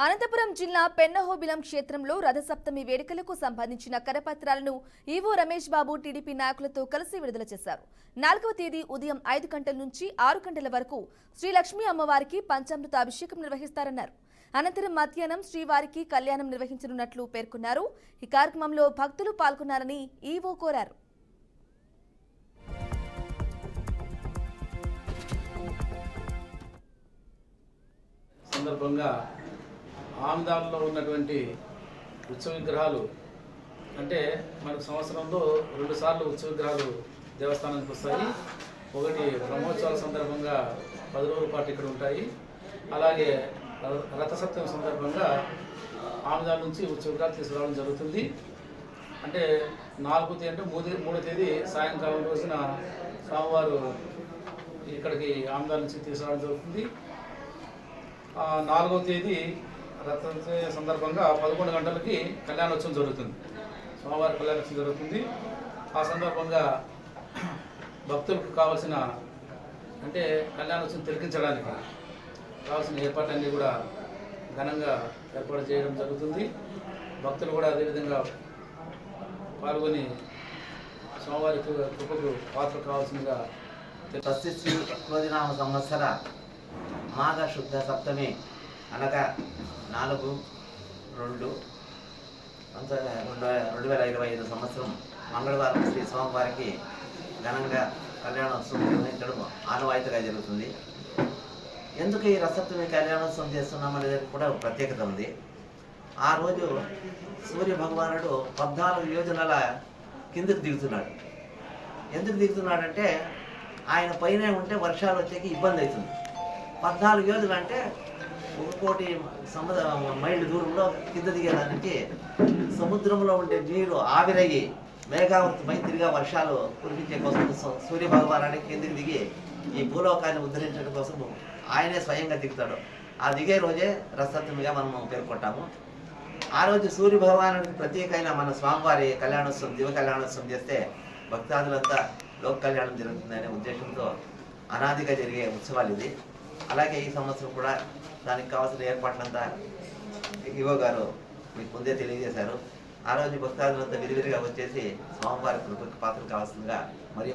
అనంతపురం జిల్లా పెన్నహోబిలం క్షేత్రంలో రథసప్తమి వేడుకలకు సంబంధించిన కరపత్రాలను ఈవో రమేష్ బాబు టీడీపీ నాయకులతో కలిసి విడుదల చేశారు. 4వ తేదీ ఉదయం 5 గంటల నుంచి 6 గంటల వరకు శ్రీ లక్ష్మీ అమ్మవారికి పంచామృత అభిషేకం నిర్వహిస్తారన్నారు. అనంతరం మధ్యాహ్నం శ్రీవారికి కళ్యాణం నిర్వహించనున్నట్లు పేర్కొన్నారు. ఈ కార్యక్రమంలో భక్తులు పాల్గొన్నారని ఈవో కోరారు. సందర్భంగా ఆంధ్రాలో ఉన్నటువంటి ఉత్సవ విగ్రహాలు అంటే మనకు సంవత్సరంలో 2 సార్లు ఉత్సవ విగ్రహాలు దేవస్థానానికి వస్తాయి. ఒకటి బ్రహ్మోత్సవాల సందర్భంగా 10 రోజుల పాటు ఇక్కడ ఉంటాయి. అలాగే రథసప్తమి సందర్భంగా ఆంధ్రాల నుంచి ఉత్సవ విగ్రహాలు తీసుకురావడం జరుగుతుంది. అంటే 4వ తేదీ అంటే 3వ తేదీ సాయంకాలం రోజున స్వామివారు ఇక్కడికి ఆంధ్రాల నుంచి తీసుకురావడం జరుగుతుంది. 4వ తేదీ రథ సందర్భంగా 11 గంటలకి కళ్యాణోత్సవం జరుగుతుంది. స్వామివారి కళ్యాణోత్సవం జరుగుతుంది. ఆ సందర్భంగా భక్తులకు కావాల్సిన అంటే కళ్యాణోత్సవం తిలకించడానికి కావాల్సిన ఏర్పాట్లన్నీ కూడా ఘనంగా ఏర్పాటు చేయడం జరుగుతుంది. భక్తులు కూడా అదేవిధంగా పాల్గొని స్వామివారి కృపకు పాత్ర కావాల్సిందిగా. శ్రీ క్రోధినామ సంవత్సర మాఘ శుద్ధ సప్తమి అనగా 4/2/2025 సంవత్సరం మంగళవారం శ్రీ స్వామివారికి ఘనంగా కళ్యాణోత్సవం నిర్వహించడం ఆనవాయితీగా జరుగుతుంది. ఎందుకు ఈ రథసప్తమి కళ్యాణోత్సవం చేస్తున్నామనేది కూడా ప్రత్యేకత ఉంది. ఆ రోజు సూర్య భగవానుడు 14 యోజనాల కిందకు దిగుతున్నాడు. ఎందుకు దిగుతున్నాడంటే ఆయన పైన ఉంటే వర్షాలు వచ్చేకి ఇబ్బంది అవుతుంది. 14 యోజులు అంటే 1,000,000 మైళ్ళ దూరంలో కింద దిగేదానికి సముద్రంలో ఉండే నీరు ఆవిరయ్యి మేఘావృతమై తిరిగా వర్షాలు కురిపించే కోసం సూర్య భగవానుడి కిందికి దిగి ఈ భూలోకాన్ని ఉద్ధరించడం కోసం ఆయనే స్వయంగా దిగుతాడు. ఆ దిగే రోజే రథసప్తమిగా మనం పేర్కొంటాము. ఆ రోజు సూర్య భగవానుడికి ప్రత్యేకమైన మన స్వామివారి కళ్యాణోత్సవం దివ కళ్యాణోత్సవం చేస్తే భక్తాదులంతా లోక కళ్యాణం జరుగుతుందనే ఉద్దేశంతో అనాదిగా జరిగే ఉత్సవాలు ఇది. అలాగే ఈ సంవత్సరం కూడా దానికి కావాల్సిన ఏర్పాట్లంతా ఈవో గారు మీకు ముందే తెలియజేశారు. ఆ రోజు భక్తాదులంతా విరివిరిగా వచ్చేసి స్వామివారి కృపకు పాత్ర కావాల్సిందిగా మరి